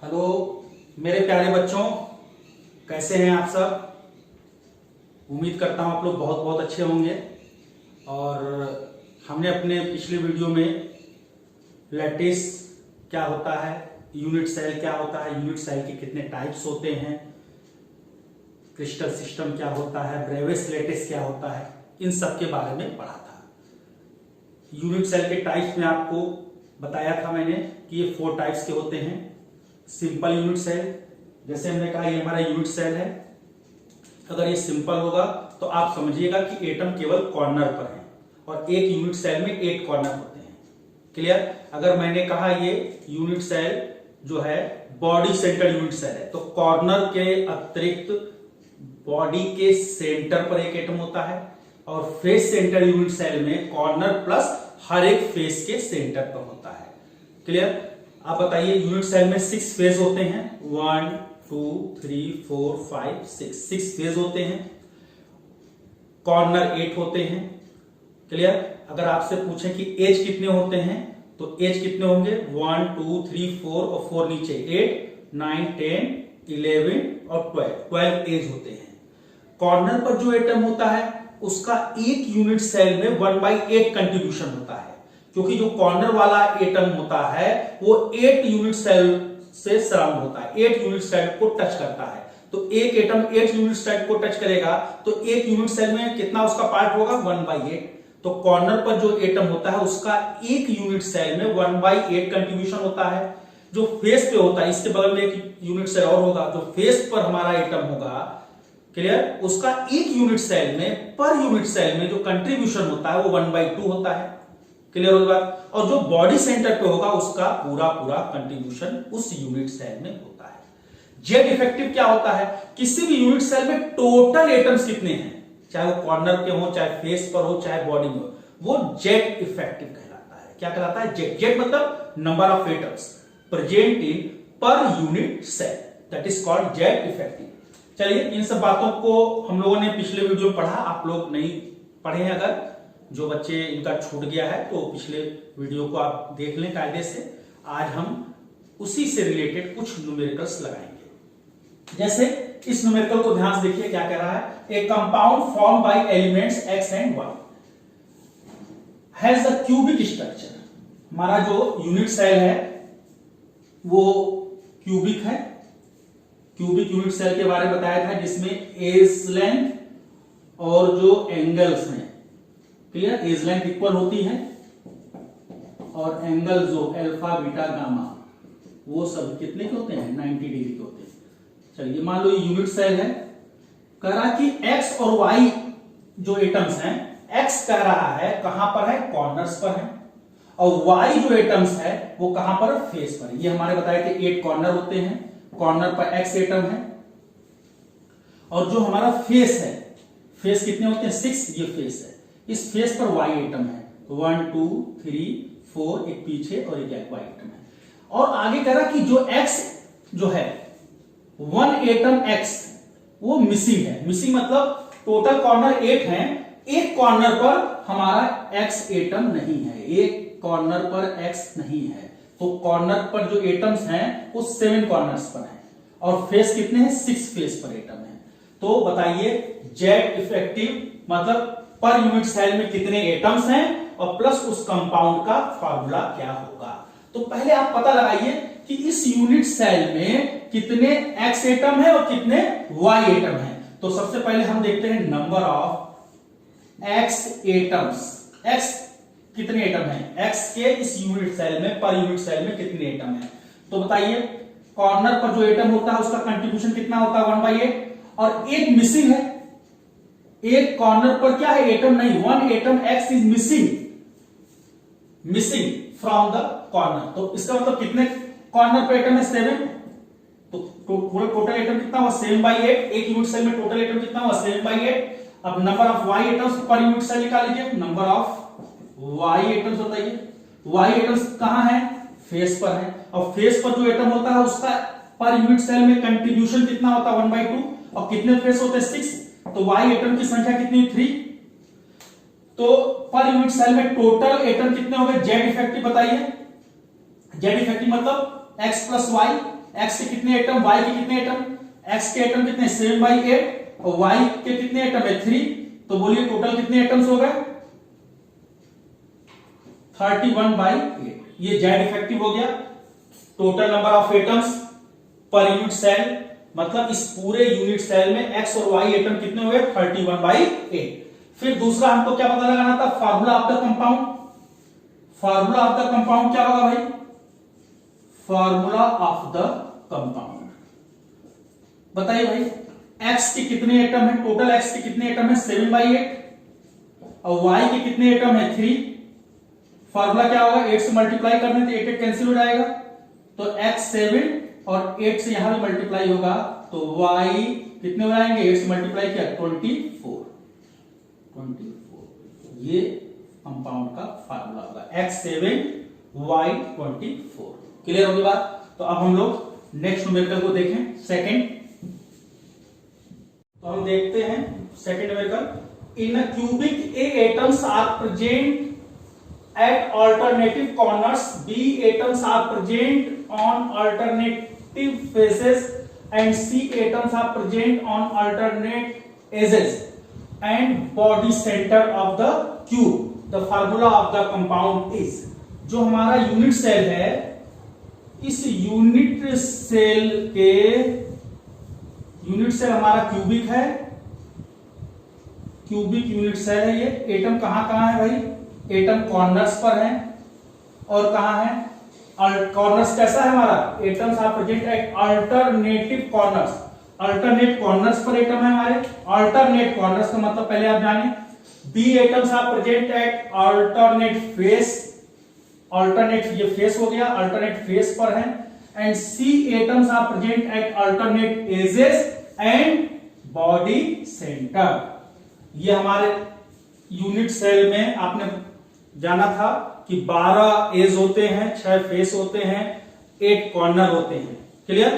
Hello मेरे प्यारे बच्चों, कैसे हैं आप सब। उम्मीद करता हूं आप लोग बहुत बहुत अच्छे होंगे। और हमने अपने पिछले वीडियो में लैटिस क्या होता है, यूनिट सेल क्या होता है, यूनिट सेल के कितने टाइप्स होते हैं, क्रिस्टल सिस्टम क्या होता है, ब्रेविस लैटिस क्या होता है, इन सब के बारे में पढ़ा था। यूनिट सेल के टाइप्स में आपको बताया था मैंने कि ये 4 टाइप्स के होते हैं। सिंपल यूनिट सेल, जैसे हमने कहा ये हमारा यूनिट सेल है। अगर ये सिंपल होगा तो आप समझिएगा कि एटम केवल कॉर्नर पर है और एक यूनिट सेल में 8 कॉर्नर होते हैं। क्लियर। अगर मैंने कहा ये यूनिट सेल जो है बॉडी सेंटर यूनिट सेल है, तो कॉर्नर के अतिरिक्त बॉडी के सेंटर पर एक एटम होता है। और फेस सेंटर यूनिट सेल में कॉर्नर प्लस हर एक फेस के सेंटर पर होता है। क्लियर। आप बताइए, यूनिट सेल में 6 फेज होते हैं, 1 2 3 4 5 6 फेज होते हैं। कॉर्नर 8 होते हैं। क्लियर। अगर आपसे पूछें कि एज कितने होते हैं तो एज कितने होंगे, 1 2 3 4 और 4 नीचे 8 9 10 11 और 12 एज होते हैं। कॉर्नर पर जो एटम होता है उसका एक यूनिट सेल में 1/8 कंट्रीब्यूशन होता है, क्योंकि जो कॉर्नर वाला एटम होता है वो 8 यूनिट सेल से सराउंड होता है, 8 यूनिट सेल को टच करता है। तो एक एटम 8 यूनिट सेल को टच करेगा तो एक यूनिट सेल में कितना उसका पार्ट होगा, 1/8। तो कॉर्नर पर जो एटम होता है उसका एक यूनिट सेल में 1/8 कंट्रीब्यूशन होता है। जो फेस पे होता है, इसके बगल में एक यूनिट सेल और होगा, जो फेस पर हमारा एटम होगा, क्लियर, उसका एक यूनिट सेल में पर यूनिट सेल में जो कंट्रीब्यूशन होता है वो 1/2 होता है। क्लियर होगा। और जो बॉडी सेंटर पे होगा उसका पूरा कंट्रीब्यूशन उस यूनिट सेल में होता है। जेड इफेक्टिव क्या होता है, किसी भी यूनिट सेल में टोटल एटम्स कितने हैं, चाहे वो कॉर्नर पे हो, चाहे फेस पर हो, चाहे बॉडी में हो, वो जेड इफेक्टिव कहलाता है। क्या कहलाता है, जेड। जेड मतलब number of atoms present in per unit cell, that is called Z effective. चलिए, इन सब बातों को हम लोगों ने पिछले वीडियो में पढ़ा। आप लोग नहीं पढ़े हैं, अगर जो बच्चे इनका छूट गया है तो पिछले वीडियो को आप देख लें कायदे से। आज हम उसी से रिलेटेड कुछ न्यूमेरिकल्स लगाएंगे। जैसे इस न्यूमेरिकल को ध्यान से देखिए, क्या कह रहा है, a compound form by elements X and Y has the cubic structure. हमारा जो यूनिट सेल है वो क्यूबिक है। क्यूबिक यूनिट सेल के बारे में बताया था, जिसमें एज लेंथ और जो एंगल्स हैं, क्लियर, एज लेंथ इक्वल होती है और एंगल जो अल्फा बीटा गामा वो सब कितने के होते हैं, 90 डिग्री के होते हैं। चलिए, मान लो ये यूनिट सेल है, कह रहा कि एक्स और वाई जो एटम्स हैं, एक्स कह रहा है कहां पर है, कॉर्नर्स पर है, और वाई जो एटम्स है वो कहां पर, फेस पर है। ये हमारे बताए थे 8 कॉर्नर होते हैं, कॉर्नर पर एक्स एटम है। और जो हमारा फेस है, फेस कितने होते हैं, 6, ये फेस है। इस फेस पर वाई एटम है, 1 2 3 4, एक पीछे और एक वाई एटम है। और आगे कह रहा कि जो एक्स जो है 1 एटम एक्स वो मिसिंग है। मिसिंग मतलब टोटल कॉर्नर 8 हैं, एक कॉर्नर पर हमारा एक्स एटम नहीं है, एक कॉर्नर पर एक्स नहीं है। तो कॉर्नर पर जो एटम्स हैं वो 7 कॉर्नर्स पर हैं और फेस कितने हैं, 6 फेस पर एटम है। तो बताइए, जेड इफेक्टिव मतलब पर यूनिट सेल में कितने एटम्स हैं और प्लस उस कंपाउंड का फार्मूला क्या होगा। तो पहले आप पता लगाइए कि इस यूनिट सेल में कितने एक्स एटम है और कितने वाई एटम है। तो सबसे पहले हम देखते हैं number of x atoms. X कितने एटम है, एक्स के इस यूनिट सेल में, पर यूनिट सेल में कितने एटम है। तो बताइए, कॉर्नर पर जो एटम होता है उसका कंट्रीब्यूशन कितना होता है, 1/8। और एक मिसिंग है, एक कॉर्नर पर क्या है, एटम नहीं, 1 atom x is missing from the corner. तो इसका मतलब कितने कॉर्नर पर एटम है, 7। तो पूरा टोटल एटम कितना हुआ, 7/8। एक यूनिट सेल में टोटल एटम कितना हुआ, 7/8। अब number of Y atoms per unit cell निकाल लीजिए, नंबर ऑफ वाई एटम्स बताइए। वाई एटम्स कहां है, फेस पर है। और फेस पर जो एटम होता है उसका पर यूनिट सेल में कंट्रीब्यूशन कितना होता है, 1/2। और कितने फेस होते हैं, 6। तो वाई एटम की संख्या कितनी, 3। तो पर यूनिट सेल में टोटल एटम कितने हो गए, जेड इफेक्टिव बताइए। जेड इफेक्टिव मतलब एक्स प्लस वाई, एक्स के कितने एटम, वाई के कितने एटम, एक्स के एटम कितने 7/8 और वाई के कितने एटम है 3, तो बोलिए टोटल कितने एटम्स हो गए 31/8। ये जेड इफेक्टिव हो गया। Total number of atoms per unit cell, मतलब इस पूरे यूनिट सेल में एक्स और वाई एटम कितने हुए 31/8। फिर दूसरा हमको क्या पता लगाना था, formula of the compound. Formula of the compound क्या होगा भाई, फार्मूला ऑफ द कंपाउंड बताइए भाई, एक्स के कितने एटम है, टोटल एक्स के कितने एटम है 7/8 और वाई के कितने एटम है 3। फार्मूला क्या होगा, 8 से मल्टीप्लाई करने से 8 कैंसिल हो जाएगा, तो x 7 और 8 से यहां भी मल्टीप्लाई होगा तो y कितने हो जाएंगे, 8 से मल्टीप्लाई किया 24। ये कंपाउंड का फार्मूला होगा x 7 y 24। क्लियर होगी बात। तो अब हम लोग नेक्स्ट न्यूमेरिकल को देखें, सेकंड। तो हम देखते हैं second numerical. In a cubic A atoms are present at alternative corners, b atoms are present on alternative faces and c atoms are present on alternate edges and body center of the cube. The formula of the compound is, जो हमारा unit cell है, इस unit cell हमारा cubic है, cubic unit cell है। ये atom कहां कहां है भाई, एटम कॉर्नर्स पर है और कहां है, कॉर्नर्स कैसा है हमारा, atoms are present at alternative corners. Alternate corners पर एटम है हमारे। अल्टरनेट कॉर्नर्स का मतलब पहले आप जाने, B atoms are present at alternate face, alternate ये फेस हो गया, अल्टरनेट फेस पर है। And C atoms are present at alternate edges and body centre. ये हमारे यूनिट सेल में आपने जाना था कि 12 एज होते हैं, 6 फेस होते हैं, 8 कॉर्नर होते हैं। क्लियर।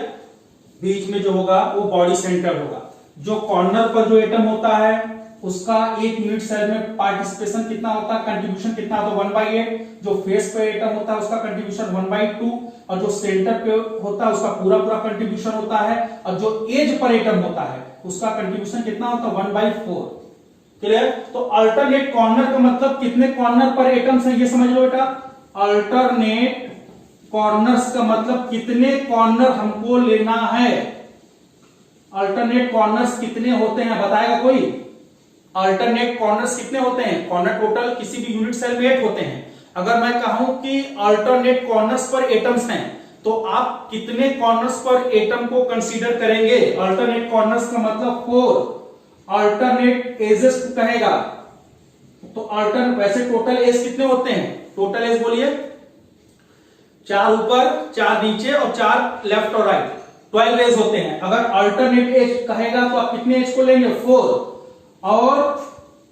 बीच में जो होगा वो बॉडी सेंटर होगा। जो कॉर्नर पर जो एटम होता है उसका एक यूनिट सेल में पार्टिसिपेशन कितना होता है, कंट्रीब्यूशन कितना होता है 1/8। जो फेस पे एटम होता है उसका कंट्रीब्यूशन 1/2 और जो सेंटर पे होता है उसका पूरा पूरा कंट्रीब्यूशन होता है, और जो एज पर एटम होता है उसका कंट्रीब्यूशन कितना होता है 1/4। क्लियर। तो अल्टरनेट कॉर्नर का मतलब कितने कॉर्नर पर एटम्स हैं ये समझ लो बेटा। अल्टरनेट कॉर्नर्स का मतलब कितने कॉर्नर हमको लेना है। अल्टरनेट कॉर्नर्स कितने होते हैं बताएगा कोई। अल्टरनेट कॉर्नर्स कितने होते हैं, कॉर्नर टोटल किसी भी यूनिट सेल में 8 होते हैं। अगर मैं कहूं कि अल्टरनेट कॉर्नर्स पर एटम्स हैं तो आप कितने कॉर्नर्स पर एटम को कंसीडर करेंगे। अल्टरनेट कॉर्नर्स का मतलब 4। अल्टरनेट एजेस कहेगा तो वैसे टोटल एज कितने होते हैं, टोटल एज बोलिए 4 ऊपर 4 नीचे और 4 लेफ्ट और राइट, 12 एज होते हैं। अगर अल्टरनेट एज कहेगा तो आप कितने एज को लेंगे 4, और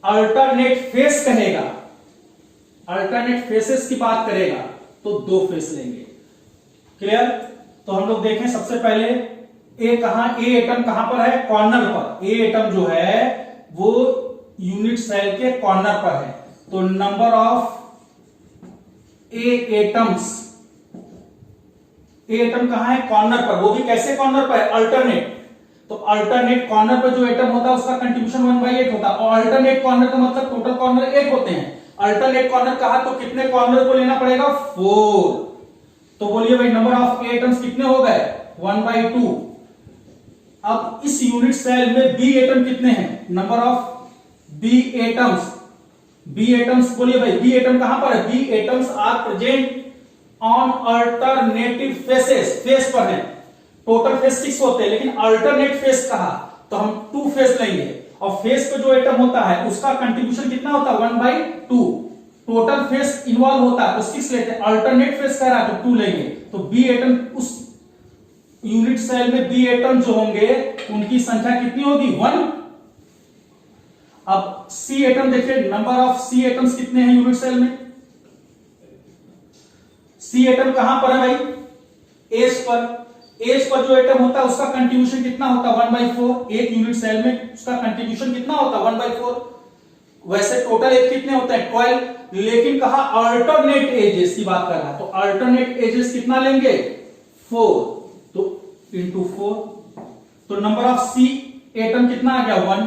अल्टरनेट फेस कहेगा, अल्टरनेट फेसेस की बात करेगा तो 2 फेस लेंगे। क्लियर। तो हम लोग देखें सबसे पहले ए एटम कहां पर है, कॉर्नर पर। ए एटम जो है वो यूनिट सेल के कॉर्नर पर है, तो number of A atoms, A atom कहां है कॉर्नर पर, वो भी कैसे कॉर्नर पर है अल्टरनेट। तो अल्टरनेट कॉर्नर पर जो एटम होता है उसका कंट्रीब्यूशन 1/8 होता है, और अल्टरनेट कॉर्नर का मतलब टोटल कॉर्नर 8 होते हैं। अल्टरनेट कॉर्नर कहा तो कितने कॉर्नर को लेना पड़ेगा 4। तो बोलिए भाई नंबर ऑफ ए एटम्स कितने हो गए 1/2। अब इस यूनिट सेल में बी एटम कितने हैं, number of B atoms, B atoms बोलिए भाई बी एटम कहां पर है, B atoms are present on alternative faces, face पर है। टोटल फेस 6 होते हैं लेकिन अल्टरनेट फेस कहा तो हम 2 फेस लेंगे, और फेस पे जो एटम होता है उसका कंट्रीब्यूशन कितना होता है 1/2। टोटल फेस इन्वॉल्व होता है तो 6 लेते हैं, अल्टरनेट फेस कह रहा है तो 2 लेंगे। तो बी एटम उस यूनिट सेल में बी एटम जो होंगे उनकी संख्या कितनी होगी 1। अब सी एटम देखिए, नंबर ऑफ सी एटम्स कितने हैं यूनिट सेल में। सी एटम कहां पर है भाई एज पर। एज पर जो एटम होता है उसका कंट्रीब्यूशन कितना होता है 1/4। एक यूनिट सेल में उसका कंट्रीब्यूशन कितना होता है 1/4। वैसे टोटल एज कितने होते हैं 12, लेकिन कहा अल्टरनेट एजेस की बात कर रहा है तो अल्टरनेट एजेस कितना लेंगे 4। तो इंटू 4, तो नंबर ऑफ सी एटम कितना आ गया 1।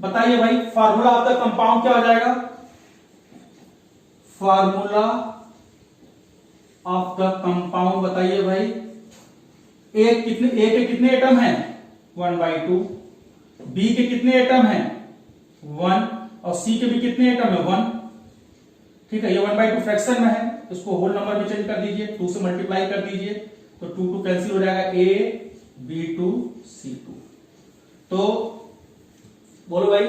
बताइए भाई फार्मूला ऑफ द कंपाउंड क्या हो जाएगा, फार्मूला ऑफ द कंपाउंड बताइए भाई, ए के कितने एटम हैं 1/2, बी के कितने एटम हैं 1 और सी के भी कितने एटम है 1। ठीक है, ये 1/2 फ्रैक्शन में है, इसको होल नंबर में चेंज कर दीजिए, 2 से मल्टीप्लाई कर दीजिए तो 2 कैंसिल हो जाएगा, A B2C2। तो बोलो भाई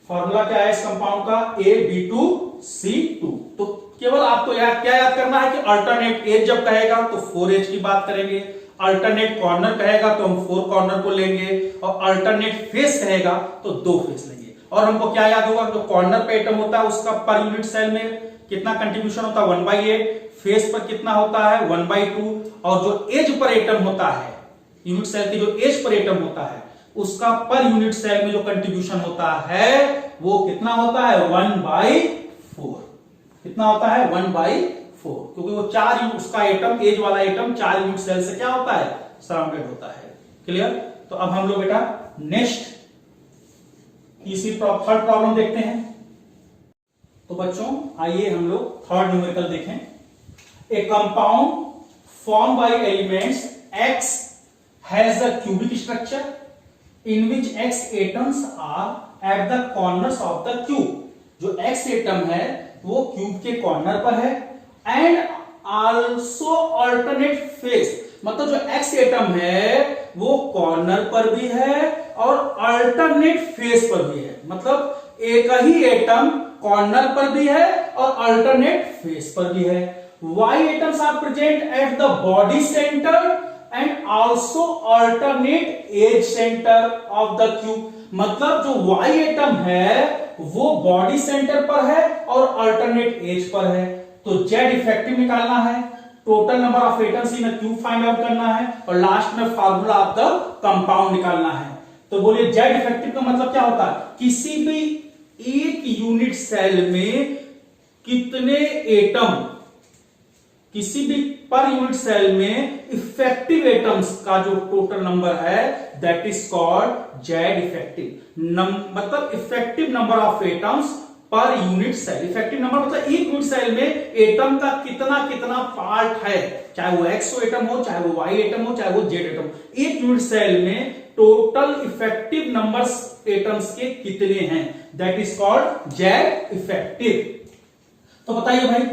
फॉर्मूला क्या है इस कंपाउंड का, AB2C2। तो केवल आपको क्या याद करना है कि अल्टरनेट एज जब कहेगा तो 4 एज की बात करेंगे, अल्टरनेट कॉर्नर कहेगा तो हम 4 कॉर्नर को लेंगे, और अल्टरनेट फेस कहेगा तो 2 फेस लेंगे। और हमको क्या याद होगा, जो कॉर्नर पे एटम होता है उसका पर यूनिट सेल में कितना कंट्रीब्यूशन होता है 1/8, फेस पर कितना होता है 1/2, और जो एज पर एटम होता है यूनिट सेल की जो एज पर एटम होता है उसका पर यूनिट सेल में जो कंट्रीब्यूशन होता है वो कितना होता है 1/4। कितना होता है 1/4, क्योंकि वो 4 यूनिट उसका एटम, एज वाला एटम 4 यूनिट सेल से क्या होता है सराउंडेड होता है। क्लियर। तो अब हम लोग बेटा नेक्स्ट थर्ड प्रॉब्लम देखते हैं। तो बच्चों आइए हम लोग थर्ड न्यूमेरिकल देखें। ए compound form by elements X has a cubic structure in which X atoms are at the corners of the cube। जो X एटम है वो क्यूब के कॉर्नर पर है, एंड आल्सो अल्टरनेट फेस, मतलब जो X एटम है वो कॉर्नर पर भी है और अल्टरनेट फेस पर भी है, मतलब एक ही एटम कॉर्नर पर भी है और अल्टरनेट फेस पर भी है। Y atoms are present at the body center and also alternate edge center of the cube। मतलब जो Y एटम है वो बॉडी सेंटर पर है और अल्टरनेट एज पर है। तो Z इफेक्टिव निकालना है, total number of atoms in a cube find out करना है, और लास्ट में फार्मूला ऑफ द कंपाउंड निकालना है। तो बोलिए Z इफेक्टिव का मतलब क्या होता है, किसी भी एक यूनिट सेल में कितने एटम, किसी भी पर यूनिट सेल में इफेक्टिव एटम्स का जो टोटल नंबर है that is called Z effective. मतलब effective number of atoms per unit cell. Effective number मतलब एक यूनिट सेल में एटम का कितना कितना पार्ट है, चाहे वो X एटम हो, चाहे वो Y एटम हो, चाहे वो Z एटम, एक यूनिट सेल में टोटल इफेक्टिव नंबर्स एटम्स के कितने हैं, that is called Z effective. तो बताइए भाई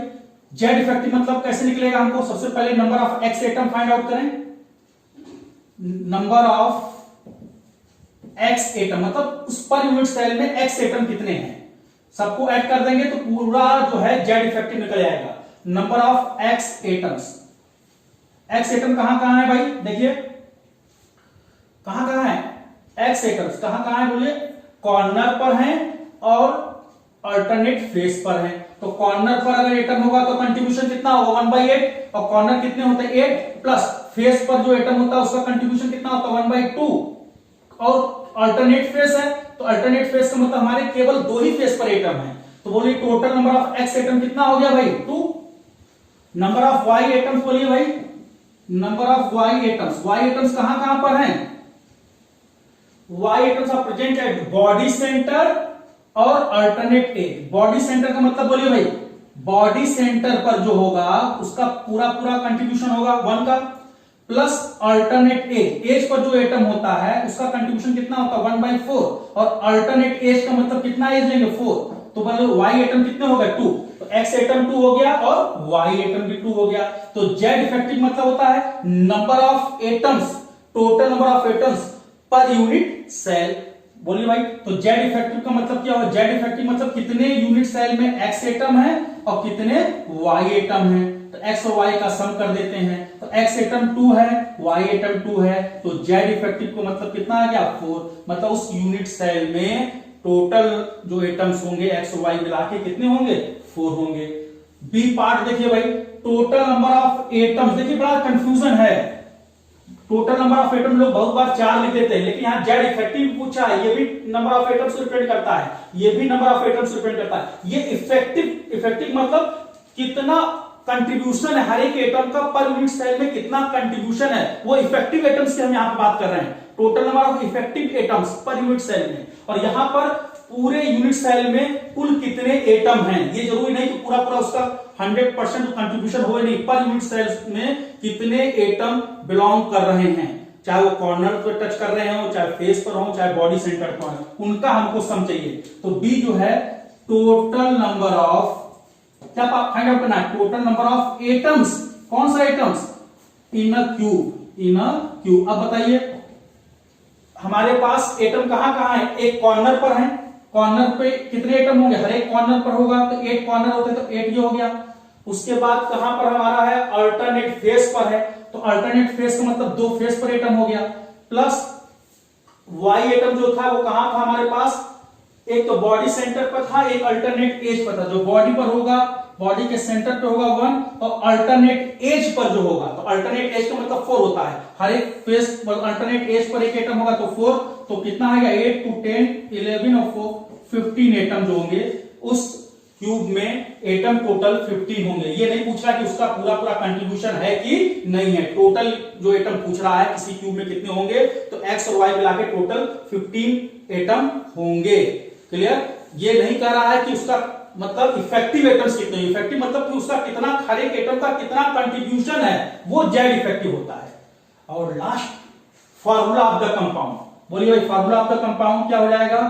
Z इफेक्टिव मतलब कैसे निकलेगा हमको, सबसे पहले number of X atom find out करें। नंबर ऑफ X एटम मतलब उस पर यूनिट सेल में X एटम कितने हैं, सबको ऐड कर देंगे तो पूरा जो है Z इफेक्टिव निकल जाएगा। Number of X atoms, X atom कहां कहां है भाई, देखिए कहां कहां है X एटम्स, कहां कहां है बोलिए, कॉर्नर पर हैं और अल्टरनेट फेस पर है। तो कॉर्नर पर अगर एटम होगा तो कंट्रीब्यूशन कितना होगा 1/8, और कॉर्नर कितने होते हैं 8, प्लस फेस पर जो एटम होता है उसका कंट्रीब्यूशन कितना होता है 1/2, और अल्टरनेट फेस है तो अल्टरनेट फेस का मतलब हमारे केवल 2 ही फेस पर एटम है। तो बोलिए total number of X atom कितना हो गया भाई 2। नंबर ऑफ Y एटम्स बोलिए भाई, number of Y atoms, Y atoms कहां कहां पर हैं, Y atoms are present at body centre और अल्टरनेट एज। बॉडी सेंटर का मतलब बोलिए भाई, बॉडी सेंटर पर जो होगा उसका पूरा पूरा कंट्रीब्यूशन होगा 1 का, प्लस अल्टरनेट एज पर जो एटम होता है उसका कंट्रीब्यूशन कितना होता है 1/4, और अल्टरनेट एज का मतलब कितना एज लेंगे 4, तो बोलो Y एटम कितने हो गए 2, तो X एटम 2 हो गया और Y एटम भी 2 हो गया। तो Z इफेक्टिव मतलब होता है number of atoms, total number of atoms per unit cell. बोलिए भाई तो Z इफेक्टिव का मतलब क्या होगा, Z इफेक्टिव मतलब कितने यूनिट सेल में X एटम है और कितने Y एटम है। तो X और Y का सम कर देते हैं, तो X एटम 2 है, Y एटम 2 है, तो Z इफेक्टिव को मतलब कितना आ गया 4, मतलब उस यूनिट सेल में टोटल जो एटम्स होंगे X और Y मिला के कितने होंगे 4 होंगे। बी पार्ट देखिए भाई, टोटल नंबर ऑफ एटम्स, देखिए बड़ा कंफ्यूजन है, टोटल नंबर ऑफ एटम लोग बहुत बार 4 लिख देते हैं, लेकिन यहाँ Z इफेक्टिव पूछा है, ये भी नंबर ऑफ एटम्स को रिप्रेजेंट करता है, ये भी नंबर ऑफ एटम्स रिप्रेजेंट करता है। ये इफेक्टिव मतलब कितना कंट्रीब्यूशन है हर एक एटम का पर यूनिट सेल में कितना कंट्रीब्यूशन है, वो इफेक्टिव एटम्स की हम यहाँ पे बात कर रहे हैं, total number of effective atoms per unit cell में। और यहाँ पर पूरे यूनिट सेल में कुल कितने एटम हैं, ये जरूरी नहीं कि पूरा पूरा उसका 100% कंट्रीब्यूशन हो, नहीं, पर यूनिट सेल में कितने एटम बिलोंग कर रहे हैं, चाहे वो कॉर्नर पर टच कर रहे हो, चाहे फेस पर हो, चाहे बॉडी सेंटर पर हो, उनका हमको सम चाहिए। तो बी जो है टोटल नंबर ऑफ, क्या फाइंड आउट करना है, टोटल नंबर ऑफ एटम्स, कौन सा एटम्स, इन अ क्यूब, इन अ क्यूब। अब बताइए हमारे पास एटम कहां कहां है, एक कॉर्नर पर है, कॉर्नर पे कितने एटम होंगे, हर एक कॉर्नर पर होगा तो 8 कॉर्नर होते तो 8 ये हो गया। उसके बाद कहां पर हमारा है, अल्टरनेट फेस पर है, तो अल्टरनेट फेस का मतलब 2 फेस पर एटम हो गया, प्लस वाई एटम जो था वो कहां था हमारे पास, एक तो बॉडी सेंटर पर था, एक अल्टरनेट एज पर था। जो बॉडी पर होगा, बॉडी के सेंटर पे होगा 1, और अल्टरनेट एज पर जो होगा, तो अल्टरनेट एज का मतलब 4 होता है, हर एक फेस अल्टरनेट एज पर एक एटम होगा तो 4, तो कितना आएगा 8 to 10 11 और 4 15 एटम जो होंगे उस क्यूब में, एटम टोटल 15 होंगे। ये नहीं पूछ रहा कि उसका पूरा पूरा कंट्रीब्यूशन है कि नहीं है, टोटल जो एटम पूछ रहा है किसी क्यूब में कितने होंगे, तो एक्स और वाई मिला के टोटल 15 एटम होंगे। क्लियर, ये नहीं कह रहा है कि उसका मतलब इफेक्टिव एटम्स कितने, इफेक्टिव मतलब कि उसका कितना, हर एक एटम का कितना कंट्रीब्यूशन है, वो जेड इफेक्टिव होता है। और last formula of the compound, बोलिए भाई फार्मूला ऑफ द कंपाउंड क्या हो जाएगा,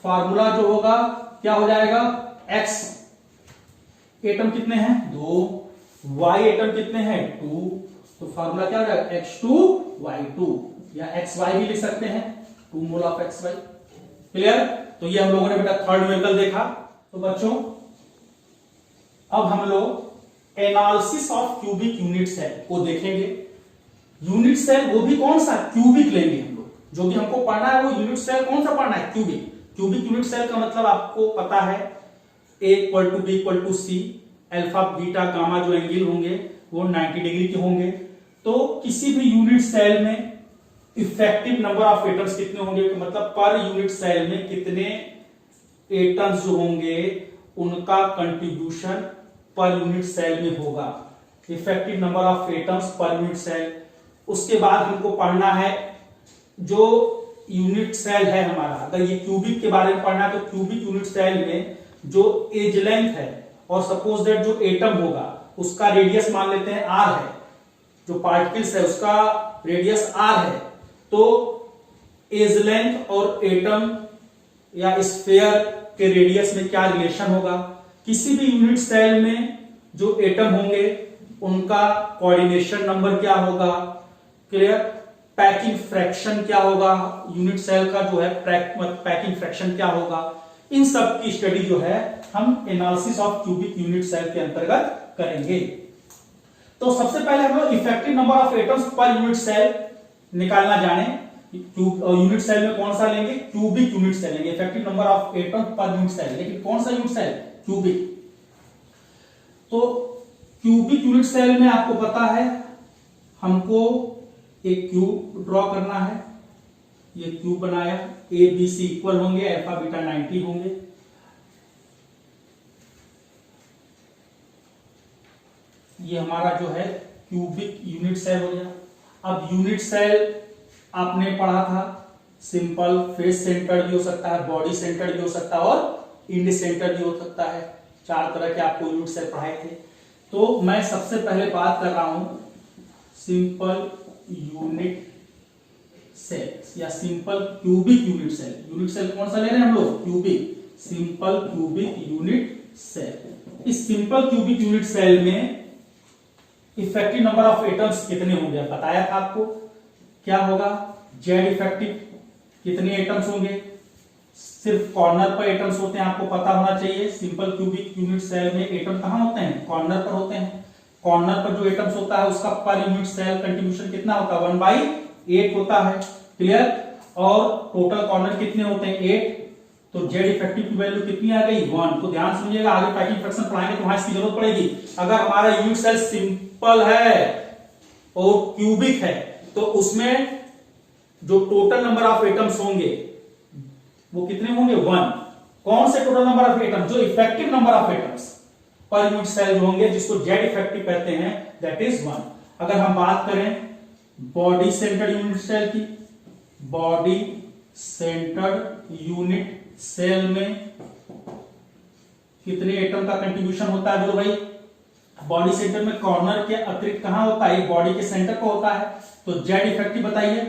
फार्मूला जो होगा क्या हो जाएगा, एक्स एटम कितने हैं 2, वाई एटम कितने हैं 2, तो फार्मूला क्या हो जाएगा X2Y2, या XY भी लिख सकते हैं, 2 मोल ऑफ XY। क्लियर, तो ये हम लोगों ने बेटा थर्ड न्यूमेरिकल देखा। तो बच्चों अब हम लोग analysis of cubic unit cell को देखेंगे। यूनिट सेल वो भी कौन सा, क्यूबिक लेंगे हम लोग, जो भी हमको पढ़ना है वो यूनिट सेल कौन सा पढ़ना है, क्यूबिक। क्यूबिक यूनिट सेल का मतलब आपको पता है A = B = C, alpha beta gamma जो एंगल होंगे वो 90 डिग्री के होंगे। तो किसी भी यूनिट सेल में इफेक्टिव नंबर ऑफ एटम्स कितने होंगे, तो मतलब पर यूनिट सेल में कितने एटम्स जो होंगे उनका कंट्रीब्यूशन पर यूनिट सेल में होगा, effective number of atoms per unit cell. उसके बाद हमको पढ़ना है जो यूनिट सेल है हमारा, अगर ये क्यूबिक के बारे में पढ़ना है तो क्यूबिक यूनिट सेल में जो एज लेंथ है, और सपोज दैट जो एटम होगा उसका रेडियस मान लेते हैं r है, जो पार्टिकल्स है उसका रेडियस r है, तो एज लेंथ और एटम या स्फीयर के रेडियस में क्या रिलेशन होगा। किसी भी यूनिट सेल में जो एटम होंगे उनका कोऑर्डिनेशन नंबर क्या होगा, क्लियर, पैकिंग फ्रैक्शन क्या होगा, यूनिट सेल का जो है पैकिंग फ्रैक्शन क्या होगा, इन सब की स्टडी जो है हम analysis of cubic unit cell के अंतर्गत करेंगे। तो सबसे पहले हम लोग effective number of atoms per unit cell निकालना जाने। यूनिट सेल में कौन सा लेंगे, क्यूबिक यूनिट सेल लेंगे, effective number of atom per unit cell, लेकिन कौन सा यूनिट सेल, क्यूबिक। तो क्यूबिक यूनिट सेल में आपको पता है हमको एक क्यूब ड्रॉ करना है, ये क्यूब बनाया, ए बी सी इक्वल होंगे, अल्फा बीटा 90 होंगे। ये हमारा जो है क्यूबिक यूनिट सेल हो गया। अब यूनिट सेल आपने पढ़ा था, सिंपल फेस सेंटर्ड भी हो सकता है, बॉडी सेंटर्ड भी हो सकता है और इंड सेंटर्ड भी हो सकता है। 4 तरह के आपको यूनिट सेल पढ़ाए थे। तो मैं सबसे पहले बात कर रहा हूं सिंपल यूनिट सेल या simple cubic unit cell. Unit cell कौन सा ले रहे हैं हम लोग, cubic, simple cubic unit cell. इस सिंपल क्यूबिक यूनिट सेल में इफेक्टिव नंबर ऑफ एटम्स कितने होंगे बताया था आपको, क्या होगा, जेड इफेक्टिव, कितने एटम्स होंगे, सिर्फ कॉर्नर पर एटम्स होते हैं, आपको पता होना चाहिए। सिंपल क्यूबिक यूनिट सेल में एटम कहां होते हैं, कॉर्नर पर होते हैं। कॉर्नर पर जो एटम्स होता है उसका पर यूनिट सेल कंट्रीब्यूशन कितना होता है, 1/8 होता है। क्लियर, और टोटल कॉर्नर कितने होते हैं 8, तो जेड इफेक्टिव की वैल्यू कितनी आ गई 1। तो ध्यान सुनिएगा, आगे पैकिंग फ्रैक्शन पढ़ाएंगे तो वहां इसकी जरूरत पड़ेगी। अगर हमारा यूनिट सेल सिंपल है और क्यूबिक है तो उसमें जो टोटल नंबर ऑफ एटम्स होंगे वो कितने होंगे 1। कौन से टोटल नंबर ऑफ एटम्स, जो effective number of atoms, per unit cell जो होंगे जिसको जेड इफेक्टिव कहते हैं, दैट इज 1। अगर हम बात करें बॉडी सेंटर्ड यूनिट सेल की, बॉडी सेंटर्ड यूनिट सेल में कितने एटम का कंट्रीब्यूशन होता है? बोलो भाई, बॉडी सेंटर में कॉर्नर के अतिरिक्त कहां होता है? बॉडी के सेंटर पर होता है, तो जेड इफेक्टिव बताइए।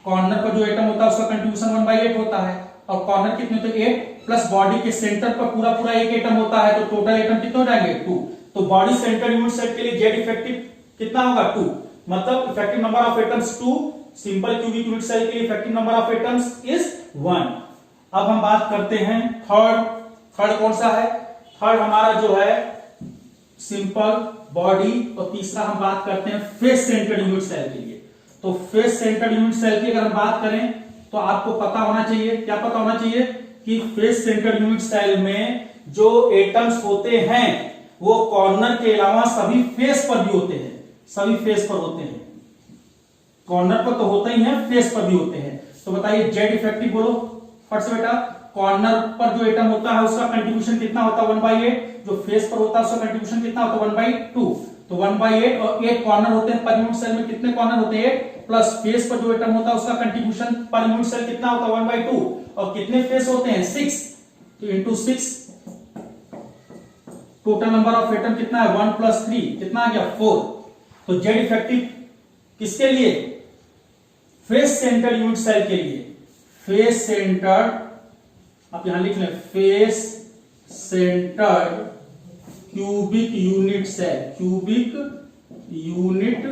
कॉर्नर पर जो एटम होता है उसका कंट्रीब्यूशन 1/8 होता है, और कॉर्नर कितने होते हैं? 8 प्लस बॉडी के सेंटर पर पूरा पूरा एक एटम होता है, तो टोटल एटम कितने हो जाएंगे? 2। तो बॉडी सेंटर यूनिट सेल के लिए जेड इफेक्टिव कितना होगा? 2। मतलब effective number of atoms 2। Simple cubic unit cell के लिए effective number of atoms is 1। अब हम बात करते हैं थर्ड कौन सा है? थर्ड हमारा जो है सिंपल बॉडी, और तीसरा हम बात करते हैं फेस सेंटर्ड यूनिट सेल के लिए। तो फेस सेंटर्ड यूनिट सेल की अगर हम बात करें तो आपको पता होना चाहिए, क्या पता होना चाहिए? कि फेस सेंटर्ड यूनिट सेल में जो एटम्स होते हैं वो कॉर्नर के अलावा सभी फेस पर भी होते हैं, सभी फेस पर होते हैं। कॉर्नर पर तो होते ही हैं, फेस पर भी होते हैं। तो बताइए जेड इफेक्टिव बोलो फट से बेटा। कॉर्नर पर जो एटम होता है उसका कंट्रीब्यूशन कितना होता है? 1/8। जो फेस पर होता है उसका कंट्रीब्यूशन कितना होता है? 1/2। तो 1/8 और 8 कॉर्नर होते हैं पर यूनिट सेल में। कितने कॉर्नर होते हैं? 8 प्लस फेस पर जो एटम होता है उसका कंट्रीब्यूशन पर यूनिट सेल कितना होता है? 1/2। और कितने फेस होते हैं? 6। तो into 6, total number of atom कितना है? 1 + 3 कितना आ गया? 4। तो जेड इफेक्टिव किसके लिए? फेस सेंटर्ड यूनिट सेल के लिए। फेस सेंटर्ड, आप यहां लिख लें, face centred cubic unit cell, cubic unit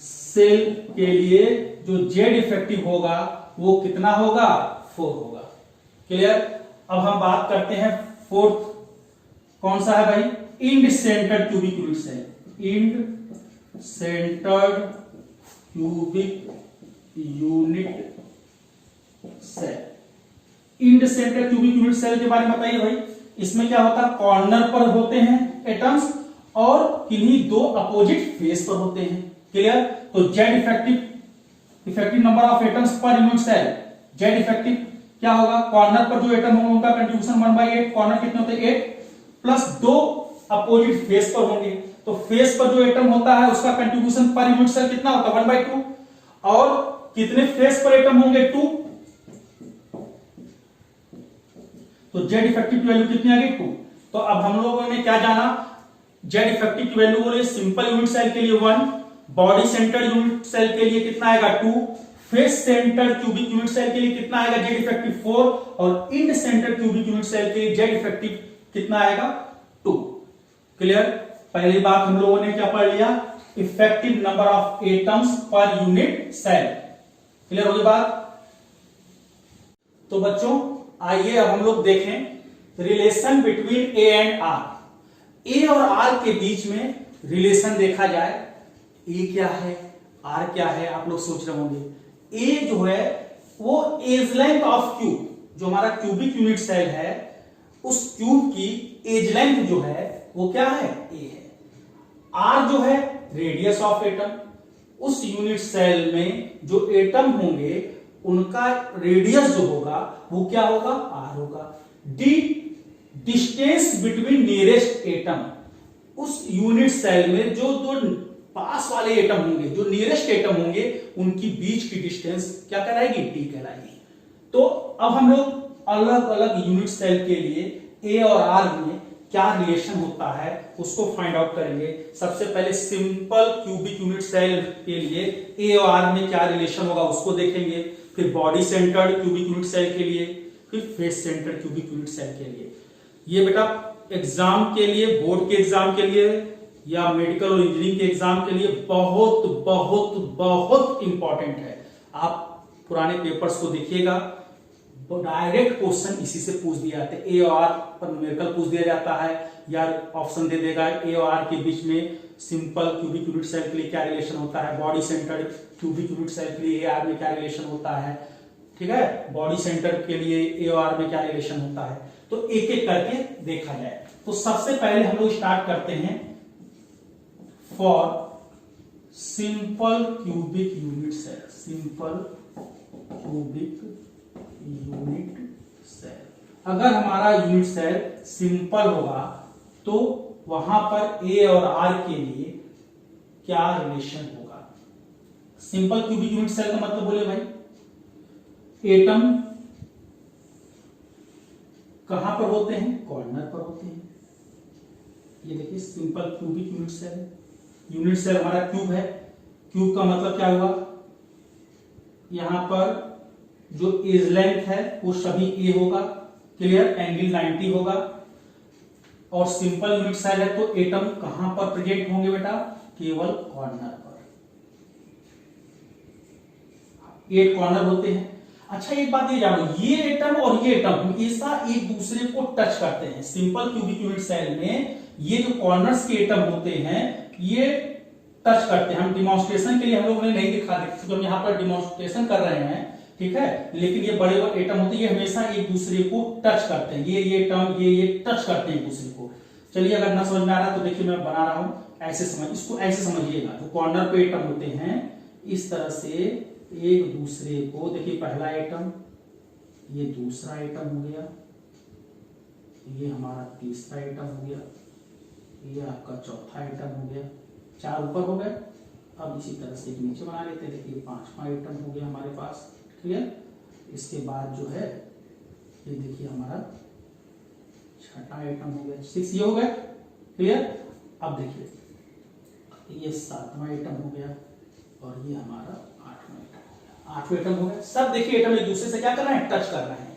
cell के लिए जो जेड इफेक्टिव होगा वो कितना होगा? 4 होगा। क्लियर? अब हम बात करते हैं फोर्थ, कौन सा है भाई? End centred cubic unit cell. End centred cubic unit cell. End centred cubic unit cell के बारे में बताइए भाई। इसमें क्या होता है? कॉर्नर पर होते हैं एटम्स और किन्हीं दो अपोजिट फेस पर होते हैं। क्लियर? तो Z effective number of atoms per unit cell, Z effective क्या होगा? कॉर्नर पर जो एटम होंगे उनका कंट्रीब्यूशन 1/8। कॉर्नर कितने होते हैं? 8 प्लस 2 अपोजिट फेस पर होंगे, तो फेस पर जो एटम होता है उसका कंट्रीब्यूशन पर यूनिट सेल कितना होता है? 1/2। और कितने फेस पर एटम होंगे? 2। तो जेड इफेक्टिव की वैल्यू कितनी आ गई? 2। तो अब हम लोगों ने क्या जाना? जेड इफेक्टिव की वैल्यू बोले सिंपल यूनिट सेल के लिए 1, बॉडी सेंटर्ड यूनिट सेल के लिए कितना आएगा? 2, face centred cubic unit cell के लिए कितना आएगा? जेड इफेक्टिव 4, और end centred cubic unit cell के लिए जेड इफेक्टिव कितना आएगा? 2। क्लियर? पहली बात हम लोगों ने क्या पढ़ लिया? Effective number of atoms per unit cell. Clear हो गई बात? तो बच्चों आइए अब हम लोग देखें relation between A and R. A और आर के बीच में रिलेशन देखा जाए। ए क्या है, आर क्या है, आप लोग सोच रहे होंगे। ए जो है वो एज लेंथ ऑफ क्यूब, जो हमारा क्यूबिक यूनिट सेल है उस क्यूब की एज लेंथ जो है वो क्या है? ए है। आर जो है रेडियस ऑफ एटम, उस यूनिट सेल में जो एटम होंगे उनका रेडियस जो होगा वो क्या होगा? आर होगा। D distance between nearest atom, उस यूनिट सेल में जो दो पास वाले एटम होंगे, जो नियरेस्ट एटम होंगे उनकी बीच की डिस्टेंस क्या कहलाएगी? डी कहलाएगी। तो अब हम लोग अलग अलग यूनिट सेल के लिए ए और आर में क्या रिलेशन होता है उसको फाइंड आउट करेंगे। सबसे पहले सिंपल क्यूबिक यूनिट सेल के लिए ए और आर में क्या रिलेशन होगा उसको देखेंगे, फिर body centred cubic unit cell के लिए, फिर face centred cubic unit cell के लिए। ये बेटा एग्जाम के लिए, बोर्ड के एग्जाम के लिए या मेडिकल और इंजीनियरिंग के एग्जाम के लिए बहुत बहुत बहुत इंपॉर्टेंट है। आप पुराने पेपर्स को देखिएगा, डायरेक्ट क्वेश्चन इसी से पूछ दिया जाता है। ए और आर पर न्यूमेरिकल पूछ दिया जाता है, या ऑप्शन दे देगा ए और आर के बीच में सिंपल क्यूबिक यूनिट सेल के लिए क्या रिलेशन होता है, body centred cubic unit cell के लिए ए आर में क्या रिलेशन होता है, ठीक है, बॉडी सेंटर के लिए ए और आर में क्या रिलेशन होता है। तो एक एक करके देखा जाए। तो सबसे पहले हम लोग स्टार्ट करते हैं for simple cubic unit cell. Simple cubic unit cell, अगर हमारा यूनिट सेल सिंपल होगा तो वहां पर ए और आर के लिए क्या रिलेशन होगा। सिंपल क्यूबिक यूनिट सेल का मतलब बोले भाई एटम कहां पर होते हैं, कॉर्नर पर होते हैं। ये देखिए सिंपल क्यूबिक यूनिट सेल है। यूनिट सेल हमारा क्यूब है, क्यूब का मतलब क्या हुआ, यहां पर जो एज लेंथ है वो सभी ए होगा, क्लियर, एंगल 90 होगा। और सिंपल यूनिट सेल है तो एटम कहां पर प्रेजेंट होंगे बेटा, केवल कॉर्नर पर, 8 कॉर्नर होते हैं। अच्छा एक बात ये जानो, ये एटम और ये एटम हमेशा एक दूसरे को टच करते हैं। सिंपल क्यूबिक यूनिट सेल में ये जो कॉर्नर्स के एटम होते हैं ये टच करते हैं। हम डिमॉन्स्ट्रेशन के लिए हम लोग ने नहीं दिखा रहे क्योंकि हम यहाँ पर डिमॉन्स्ट्रेशन कर रहे हैं, ठीक है, लेकिन ये बड़े बड़े एटम होते हैं, ये हमेशा एक दूसरे को टच करते हैं। ये एटम ये टच करते हैं एक दूसरे को। चलिए अगर ना समझ में आ रहा तो देखिए मैं बना रहा हूं, ऐसे समझ, इसको ऐसे समझिएगा। जो कॉर्नर पे एटम होते हैं इस तरह से एक दूसरे को, देखिए पहला एटम, ये दूसरा एटम हो गया, ये हमारा तीसरा एटम हो गया, ये आपका चौथा एटम हो गया, 4 ऊपर हो गए। अब इसी तरह से एक नीचे बना लेते हैं, देखिए 5वां एटम हो गया हमारे पास, क्लियर। इसके बाद जो है ये देखिए हमारा 6वां आइटम हो गया, 6 ये हो गया, क्लियर। अब देखिए ये 7वां आइटम हो गया और ये हमारा 8वां आइटम हो गया, 8वां आइटम हो गया। सब देखिए एटम एक दूसरे से क्या कर रहे हैं, टच कर रहे हैं।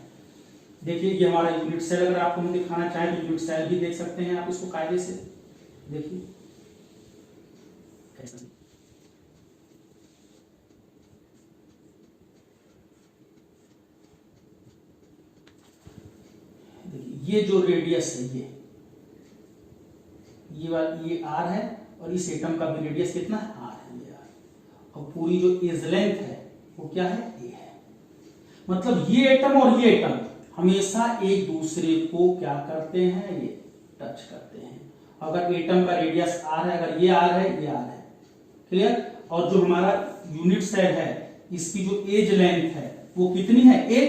देखिए ये हमारा यूनिट सेल, अगर आपको हम दिखाना चाहें तो यूनिट सेल भी देख सकते हैं आप इसको कायदे से, देखिए ऐसा। ये जो रेडियस है ये आर है और इस एटम का भी रेडियस कितना है, आर है, ये आर। और पूरी जो एज लेंथ है वो क्या है, ए है। मतलब ये एटम और ये एटम हमेशा एक दूसरे को क्या करते हैं, ये टच करते हैं। अगर एटम का रेडियस आर है, अगर ये आर है, ये आर है, क्लियर। और जो हमारा यूनिट सेल है इसकी जो एज लेंथ है वो कितनी है, ए,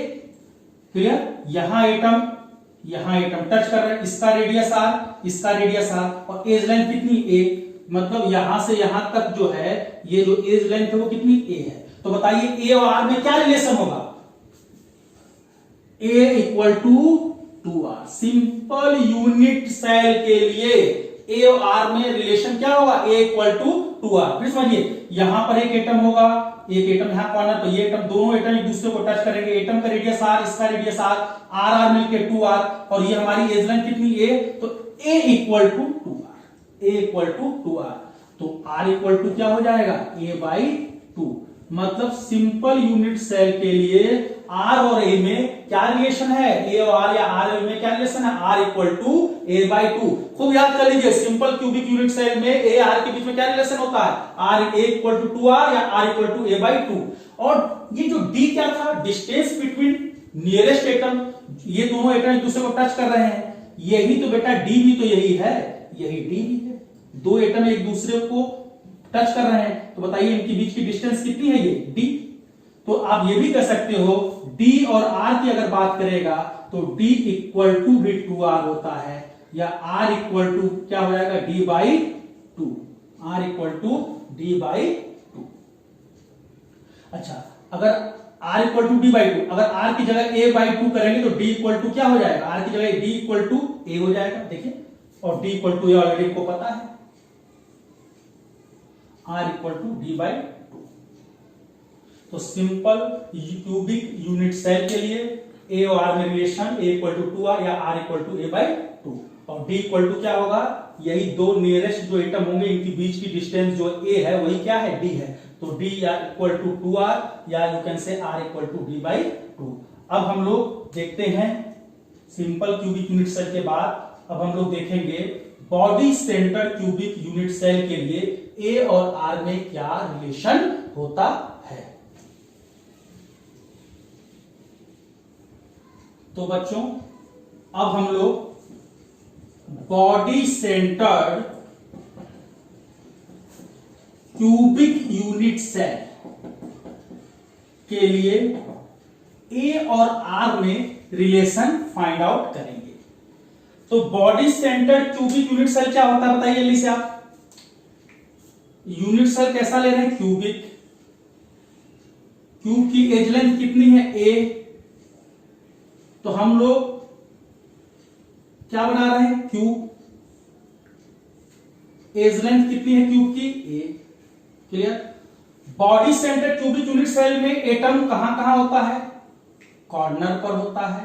क्लियर। यहां एटम टच कर रहे हैं, इसका रेडियस आर, इसका रेडियस आर, और एज लेंथ कितनी, ए। मतलब यहां से यहां तक जो है ये जो एज लेंथ है वो कितनी, ए है। तो बताइए ए और आर में क्या रिलेशन होगा, A equal to R. Simple unit cell के लिए ए और आर में रिलेशन क्या होगा, ए इक्वल टू आर। फिर समझिए यहां पर एक एटम होगा, एक एटम यहां कॉर्नर पर, ये एटम, दोनों एटम एक दूसरे को टच करेंगे। एटम का रेडियस आर, इसका रेडियस आर, आर मिलके 2r, और ये हमारी एज लेंथ कितनी, ए। तो A equal to 2r, A equal to 2r। तो आर इक्वल टू क्या हो जाएगा, a/2। मतलब सिंपल यूनिट सेल के लिए आर और ए में क्या रिलेशन है, ए और आर या आर और ए में क्या रिलेशन है, आर इक्वल टू a/2। खूब याद कर लीजिए, सिंपल क्यूबिक यूनिट सेल में ए आर के बीच में क्या रिलेशन होता है, R A equal to 2r या आर इक्वल टू a/2। और ये जो डी क्या था, डिस्टेंस बिटवीन नियरेस्ट एटम, ये दोनों एटम एक दूसरे को टच कर रहे हैं, यही तो बेटा डी भी तो यही है, यही डी भी है। दो एटम एक दूसरे को टच कर रहे हैं, तो बताइए इनके बीच की डिस्टेंस कितनी है, ये डी। तो आप ये भी कह सकते हो डी और आर की अगर बात करेगा तो डी इक्वल टू भी 2r होता है, या आर इक्वल टू क्या हो जाएगा, d/2, are equal to d/2। अच्छा अगर r इक्वल टू d/2, अगर r की जगह a/2 करेंगे तो d इक्वल टू क्या हो जाएगा, r की जगह d इक्वल टू a हो जाएगा, देखिए। और d इक्वल टू ऑलरेडी को पता है, r इक्वल टू d/2। तो सिंपल क्यूबिक यूनिट सेल के लिए a और r में relation a equal to 2r या r इक्वल टू a/2, और d इक्वल टू क्या होगा, यही दो नियरेस्ट जो एटम होंगे इनके बीच की डिस्टेंस जो a है वही क्या है, d है। तो d इक्वल टू 2r या you can say r equal to d/2। अब हम लोग देखते हैं सिंपल क्यूबिक यूनिट सेल के बाद अब हम लोग देखेंगे body centre cubic unit cell के लिए a और r में क्या रिलेशन होता है। तो बच्चों अब हम लोग body centred cubic unit cell के लिए a और r में रिलेशन फाइंड आउट करेंगे। तो body centred cubic unit cell क्या होता है बताइए जल्दी से आप। यूनिट सेल कैसा ले रहे हैं, क्यूबिक। क्यूब की एज लेंथ कितनी है, ए। तो हम लोग क्या बना रहे हैं, क्यूब। एज लेंथ कितनी है क्यूब की, A. Clear. Body centred cubic unit cell में एटम कहां कहां होता है, कॉर्नर पर होता है।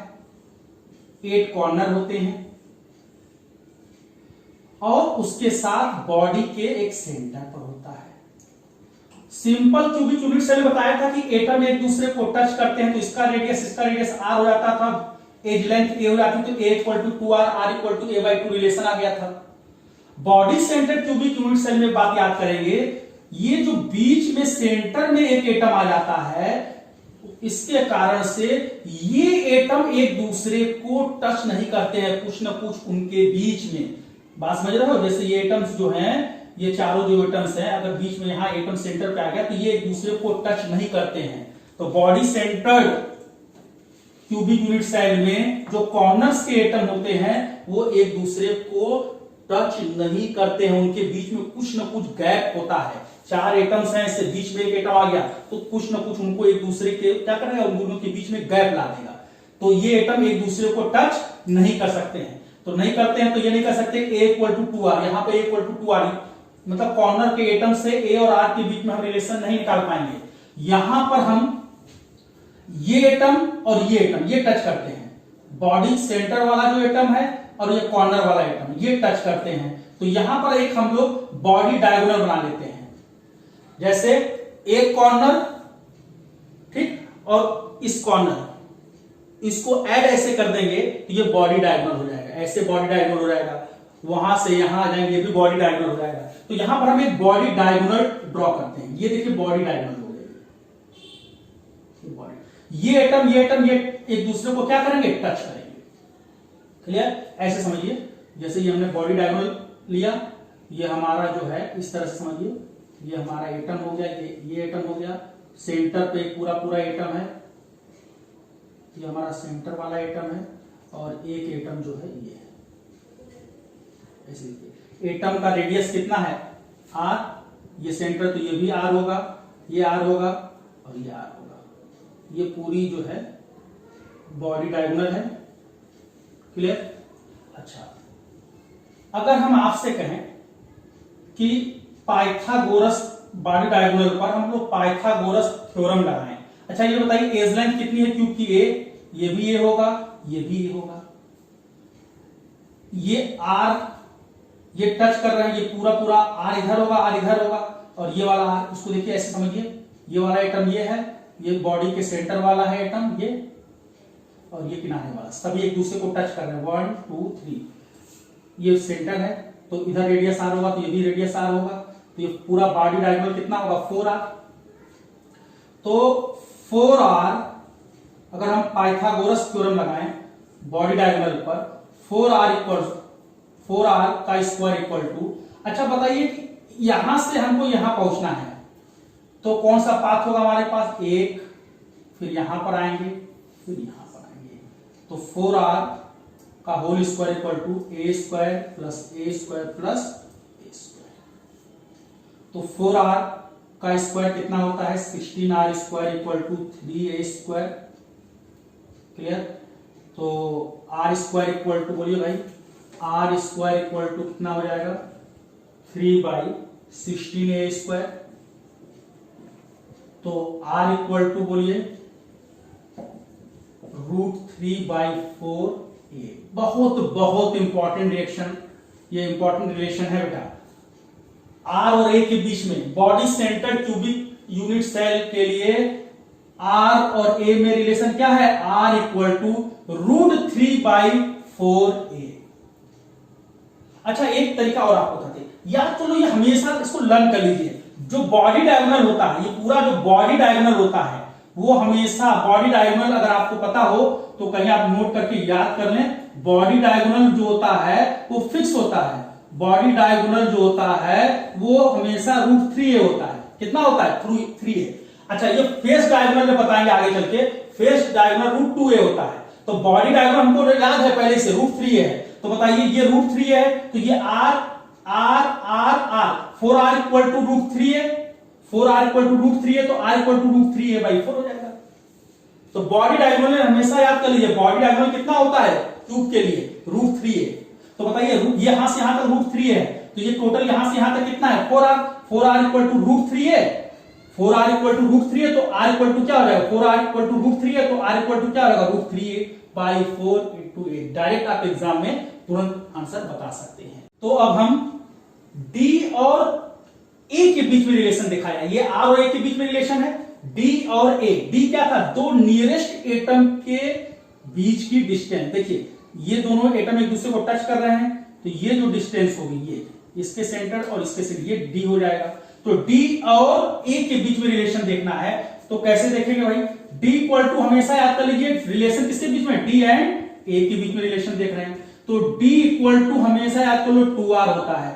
8 कॉर्नर होते हैं और उसके साथ बॉडी के एक सेंटर पर होता है। सिंपल क्यूबिक यूनिट सेल बताया था कि एटम एक दूसरे को टच करते हैं तो इसका रेडियस आर हो जाता था, एज लेंथ ए हो जाती, तो A equal to 2r, R equal to a/2 relation आ गया था। Body centre cubic unit cell में बात याद करेंगे, ये जो बीच में सेंटर में एक एटम आ जाता है, इसके कारण से ये एटम एक दूसरे को टच नहीं करते हैं, कुछ ना कुछ उनके बीच में। बात समझ रहे हो, जैसे ये एटम्स जो हैं, ये चारों जो एटम्स हैं, अगर बीच में यहां एटम सेंटर पे आ गया तो ये एक दूसरे को टच नहीं करते हैं। तो body centred cubic unit cell में जो कॉर्नर्स के एटम होते हैं वो एक दूसरे को टच नहीं करते हैं, उनके बीच में कुछ ना कुछ गैप होता है। 4 एटम्स हैं, इससे बीच में एक एटम आ गया तो कुछ ना कुछ उनको एक दूसरे के क्या करेगा, उन दोनों के बीच में गैप ला देगा। तो ये एटम एक दूसरे को टच नहीं कर सकते हैं। तो नहीं करते हैं तो ये नहीं कर सकते a इक्वल टू 2r, यहां पे a इक्वल टू 2r, मतलब कॉर्नर के एटम से a और r के बीच में हम रिलेशन नहीं निकाल पाएंगे। यहां पर हम ये एटम और ये एटम ये टच करते हैं, बॉडी सेंटर वाला जो एटम है और ये कॉर्नर वाला एटम ये टच करते हैं। तो यहां पर एक हम लोग बॉडी डायगोनल बना लेते हैं, जैसे एक कॉर्नर, ठीक, और इस कॉर्नर, इसको ऐड ऐसे कर देंगे तो ये बॉडी डायगोनल हो जाएगा, ऐसे बॉडी डायगोनल हो जाएगा, वहां से यहां आ जाएंगे, ये भी बॉडी डायगोनल हो जाएगा। तो यहां पर हम एक बॉडी डायगोनल ड्रॉ करते हैं, ये देखिए बॉडी डायगोनल हो गई। ये एटम ये एक दूसरे को क्या करेंगे, टच करेंगे। क्लियर, ऐसे समझिए, जैसे ये हमने बॉडी डायगोनल लिया, ये हमारा जो है इस तरह से समझिए, ये हमारा एटम हो गया, ये एटम हो गया, सेंटर पे पूरा पूरा एटम है, ये हमारा सेंटर वाला एटम है, और एक एटम जो है ये है। ऐसे एटम का रेडियस कितना है, r, ये सेंटर तो ये भी r होगा, ये r होगा और ये r होगा। ये पूरी जो है बॉडी डायगोनल है। क्लियर। अच्छा, अगर हम आपसे कहें कि पाइथागोरस बॉडी डायगोनल पर हम लोग पाइथागोरस थ्योरम लगाएं, अच्छा ये बताइए एज लेंथ कितनी है क्यूब की, a, ये भी ये होगा, ये भी ये होगा, ये r, ये टच कर रहे हैं, ये पूरा पूरा r इधर होगा, r इधर होगा, और ये वाला r, उसको देखिए ऐसे समझिए, ये वाला एटम ये है, ये बॉडी के सेंटर वाला है एटम ये, और ये किनारे वाला, सभी एक दूसरे को टच कर रहे हैं, 1 2 3, ये सेंटर है तो इधर रेडियस r होगा, तो ये भी रेडियस r होगा, तो ये पूरा बॉडी डायगोनल कितना होगा, 4r। तो 4r अगर हम पाइथागोरस थ्योरम लगाएं बॉडी डायगोनल पर, 4r का स्क्वायर इक्वल टू, अच्छा बताइए कि यहां से हमको यहां पहुंचना है तो कौन सा पाथ होगा हमारे पास, एक, फिर यहां पर आएंगे, फिर यहां पर आएंगे, तो 4r का whole square equal to a square plus a square plus a square. तो 4r का स्क्वायर कितना होता है, 16r square equal to 3a square. Clear. तो r स्क्वायर इक्वल टू, बोलिए भाई, r स्क्वायर इक्वल टू कितना हो जाएगा, 3/16a स्क्वायर। तो r इक्वल टू बोलिए √3/4a। बहुत बहुत इंपॉर्टेंट रिएक्शन, ये इंपॉर्टेंट रिलेशन है बेटा, r और a के बीच में body centre cubic unit cell के लिए r और a में रिलेशन क्या है, r इक्वल टू √3/4a। अच्छा एक तरीका और आपको बताते, याद तो लो, ये हमेशा इसको लर्न कर लीजिए, जो बॉडी डायगोनल होता है, ये पूरा जो बॉडी डायगोनल होता है वो हमेशा बॉडी डायगोनल, अगर आपको पता हो तो कहीं आप नोट करके याद कर लें, बॉडी डायगोनल जो होता है वो फिक्स होता है, बॉडी डायगोनल जो होता है वो हमेशा √3a होता है। कितना होता है, 3a। अच्छा ये फेस डायगोनल में बताएंगे आगे चल के, फेस डायगोनल √2a होता है। तो बॉडी डायगोनल हमको याद है पहले से √3a है, तो बताइए ये √3 है, तो ये r r r r 4r equal to √3 है, 4r इक्वल टू √3 है, तो r इक्वल टू √3 है बाई 4 हो जाएगा। तो बॉडी डायगोनल हमेशा याद कर लीजिए, बॉडी डायगोनल कितना होता है क्यूब के लिए √3 है। तो बताइए ये यहां से यहां तक √3 है, तो ये टोटल यहां से यहां तक कितना है 4r इक्वल टू √3 है, 4r इक्वल टू √3 है, तो r इक्वल टू क्या हो जाएगा 4r इक्वल टू √3 है, तो r इक्वल टू क्या होगा √3 बाई 4 इंटू 8। डायरेक्ट आप एग्जाम में तुरंत आंसर बता सकते हैं। तो अब हम d और a के बीच में रिलेशन दिखाया, ये r और a के बीच में रिलेशन है, d और a। d क्या था, दो नियरेस्ट एटम के बीच की डिस्टेंस। देखिए ये दोनों एटम एक दूसरे को टच कर रहे हैं, तो ये जो डिस्टेंस होगी ये इसके सेंटर और इसके सेंटर, ये d हो जाएगा। तो d और a के बीच में रिलेशन देखना है, तो कैसे देखेंगे भाई, d इक्वल टू हमेशा याद कर लीजिए रिलेशन किसके बीच में, d एंड a के बीच में रिलेशन देख रहे हैं, तो d इक्वल टू हमेशा याद कर लो 2r होता है।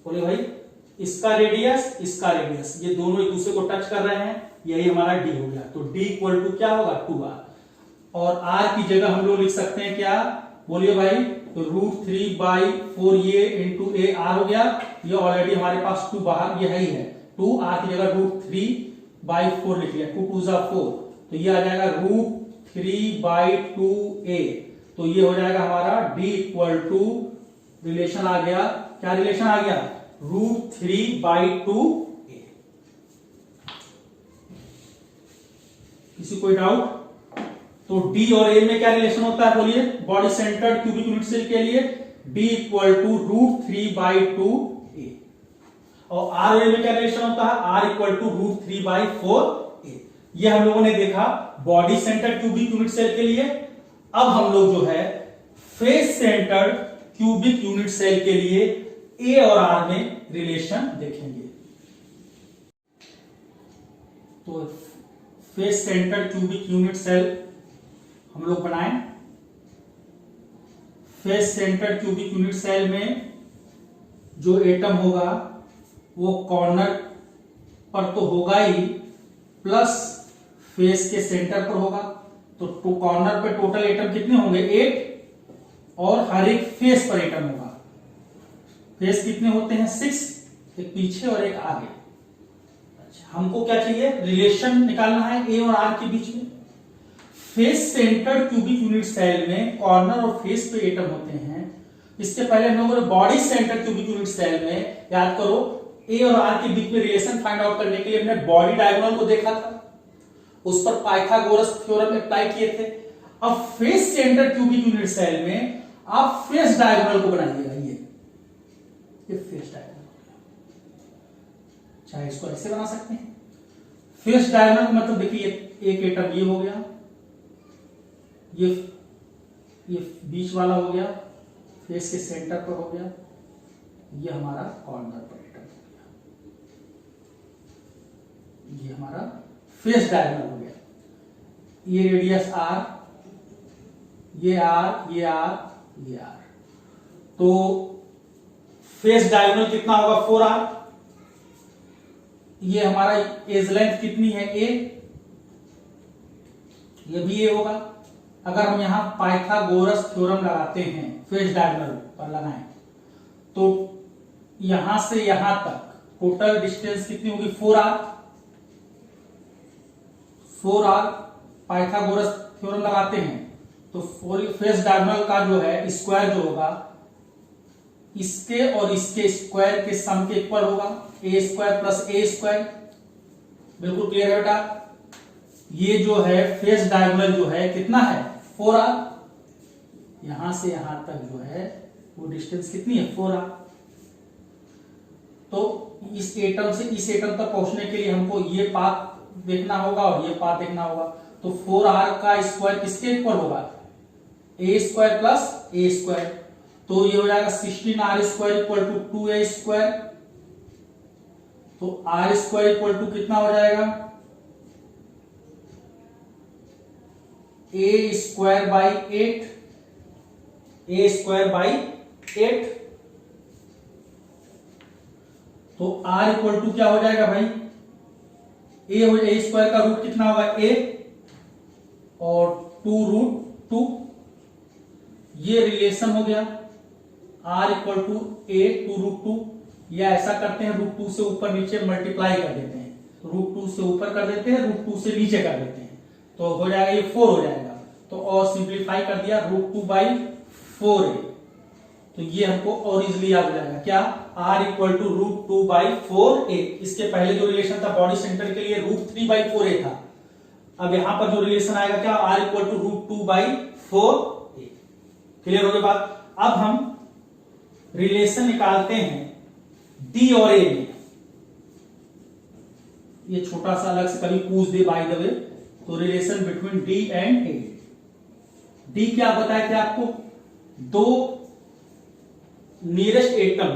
बोले भाई इसका रेडियस इसका रेडियस, ये दोनों एक दूसरे को टच कर रहे हैं, यही हमारा d हो गया। तो d इक्वल टू क्या होगा 2r, और r की जगह हम लोग लिख सकते हैं क्या, बोलिए भाई, तो √3 बाई 4 ये इंटू a r हो गया, ये ऑलरेडी हमारे पास 2 बाहर ये है ही है, 2r की जगह √3 बाई 4 लिख लिया, 2 2 4, तो ये आ जाएगा √3 बाई 2a। तो ये हो जाएगा हमारा d इक्वल टू रिलेशन आ गया, क्या रिलेशन आ गया, √3 बाई 2a। किसी कोई डाउट? तो d और a में क्या रिलेशन होता है बोलिए, body centred cubic unit cell के लिए d equal to √3 by 2a, और r और a में क्या रिलेशन होता है, r equal to √3 by 4a। ये हम लोगों ने देखा body centred cubic unit cell के लिए। अब हम लोग जो है face centred cubic unit cell के लिए a और r में रिलेशन देखेंगे। तो face centred cubic unit cell हम लोग बनाएं। Face centred cubic unit cell में जो एटम होगा वो कॉर्नर पर तो होगा ही, प्लस फेस के सेंटर पर होगा। तो कॉर्नर पे टोटल एटम कितने होंगे 8, और हर एक फेस पर एटम होगा। फेस कितने होते हैं 6, एक पीछे और एक आगे। अच्छा, हमको क्या चाहिए, रिलेशन निकालना है a और r के बीच में। Face centred cubic unit cell में कॉर्नर और फेस पे एटम होते हैं। इसके पहले हम लोगों ने body centred cubic unit cell में, याद करो, a और r के बीच में रिलेशन फाइंड आउट करने के लिए हमने बॉडी डायगोनल को देखा था, उस पर पाइथागोरस थ्योरम अप्लाई किए थे। अब face centred cubic unit cell में आप फेस डायगोनल को बनाइएगा, ये फेस डायगोनल, चाहे इसको ऐसे बना सकते हैं। फेस डायगोनल का मतलब देखिए एक एटम ये हो गया, ये बीच वाला हो गया, फेस के सेंटर पर हो गया, ये हमारा कॉर्नर पर एटम हो गया, ये हमारा फेस डायगोनल हो गया। ये रेडियस r, ये r, ये r, ये r। तो फेस डायगोनल कितना होगा 4r। ये हमारा एज लेंथ कितनी है a, ये भी a होगा। अगर हम यहां पाइथागोरस थ्योरम लगाते हैं, फेस डायगोनल पर लगाएं, तो यहां से यहां तक टोटल डिस्टेंस कितनी होगी 4r। 4r पाइथागोरस थ्योरम लगाते हैं तो फेस डायगोनल का जो है स्क्वायर जो होगा, इसके और इसके स्क्वायर के सम के इक्वल होगा, a square plus a square. बिल्कुल क्लियर है बेटा। ये जो है फेस डायगोनल जो है कितना है 4r, यहां से यहां तक जो है वो डिस्टेंस कितनी है 4r। तो इस एटम से इस एटम तक पहुंचने के लिए हमको ये पाथ देखना होगा और ये पाथ देखना होगा। तो 4r का स्क्वायर किसके इक्वल होगा, a square plus a square. तो ये हो जाएगा 16r square equal to 2a square. तो r स्क्वायर इक्वल टू कितना हो जाएगा, a square by 8, a square by 8। तो r इक्वल टू क्या हो जाएगा भाई, a स्क्वायर का रूट कितना होगा a, और 2 √2, ये रिलेशन हो गया r equal to a two √2, या ऐसा करते हैं √2 से ऊपर नीचे मल्टीप्लाई कर देते हैं, √2 से ऊपर कर देते हैं, √2 से नीचे कर देते हैं, तो हो जाएगा ये 4 हो जाएगा। तो और सिंप्लीफाई कर दिया √2/4a, तो ये हमको और इजिली याद हो जाएगा क्या, r इक्वल टू √2/4a। इसके पहले जो रिलेशन था बॉडी सेंटर के लिए √3/4a था, अब यहां पर जो रिलेशन आएगा क्या, r equal to √2/4a। Clear हो गई बात। अब हम रिलेशन निकालते हैं d और a में, ये छोटा सा अलग से कभी पूछ दे बाय द वे, तो relation between d and a। d क्या बताए थे आपको, दो नियरेस्ट एटम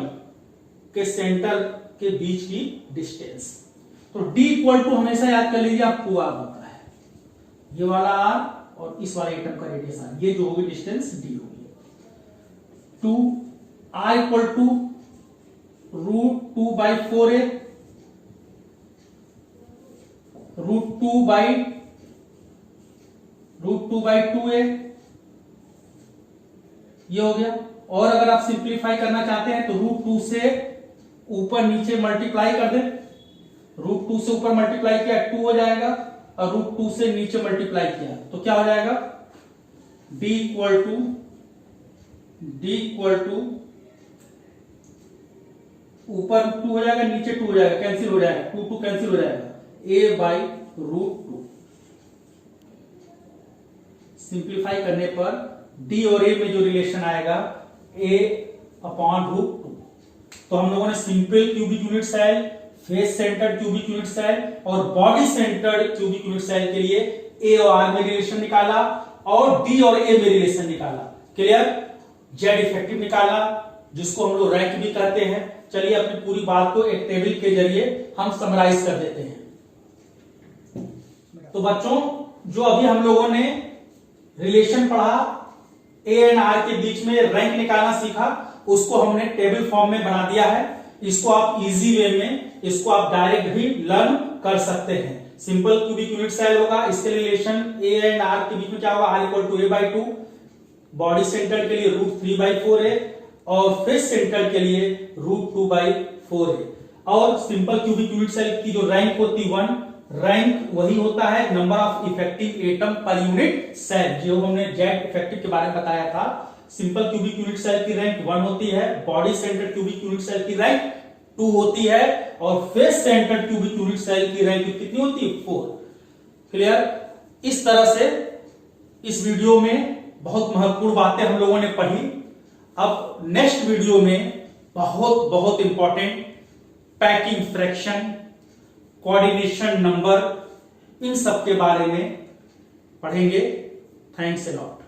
के सेंटर के बीच की डिस्टेंस। तो d इक्वल टू हमेशा याद कर लीजिए आप 2r होता है, ये वाला r और इस वाले एटम का रेडियस r, ये जो होगी डिस्टेंस d होगी। 2r equal to √2/4a, √2/2a, ये हो गया। और अगर आप सिंप्लीफाई करना चाहते हैं तो √2 से ऊपर नीचे मल्टीप्लाई कर दें, √2 से ऊपर मल्टीप्लाई किया 2 हो जाएगा, और √2 से नीचे मल्टीप्लाई किया तो क्या हो जाएगा, d इक्वल टू ऊपर 2 हो जाएगा, नीचे 2 हो जाएगा, कैंसिल हो जाएगा, 2 कैंसिल हो जाएगा, a/√2। सिंप्लीफाई करने पर d और a में जो रिलेशन आएगा a/√2। तो हम लोगों ने simple cubic unit cell, face centred cubic unit cell और body centred cubic unit cell के लिए a और r में रिलेशन निकाला और d और a में रिलेशन निकाला। क्लियर। जेड इफेक्टिव निकाला, जिसको हम लोग रैंक भी कहते हैं। चलिए अपनी पूरी बात को एक टेबल के जरिए हम समराइज कर देते हैं। तो बच्चों, जो अभी हम लोगों ने रिलेशन पढ़ा, ए एंड आर के बीच में रैंक निकालना सीखा, उसको हमने टेबल फॉर्म में बना दिया है। इसको आप इजी वे में, इसको आप डायरेक्ट भी लर्न कर सकते हैं। सिंपल क्यूबिक यूनिट सेल होगा, इसके रिलेशन ए एंड आर के बीच में क्या होगा, R equal to a/2, body centre के लिए √3/4a और फेस सेंटर के लिए √2/4a। और सिंपल क्यूबिक यूनिट सेल की जो रैंक होती 1, रैंक वही होता है number of effective atom per unit cell, जो हमने जेड इफेक्टिव के बारे में बताया था। सिंपल क्यूबिक यूनिट सेल की रैंक 1 होती है, body centre cubic unit cell की रैंक 2 होती है और face centre cubic unit cell की रैंक कितनी होती है, 4। क्लियर। इस तरह से इस वीडियो में बहुत महत्वपूर्ण बातें हम लोगों ने पढ़ी। अब नेक्स्ट वीडियो में बहुत बहुत important packing fraction, coordination number, इन सब के बारे में पढ़ेंगे। Thanks a lot.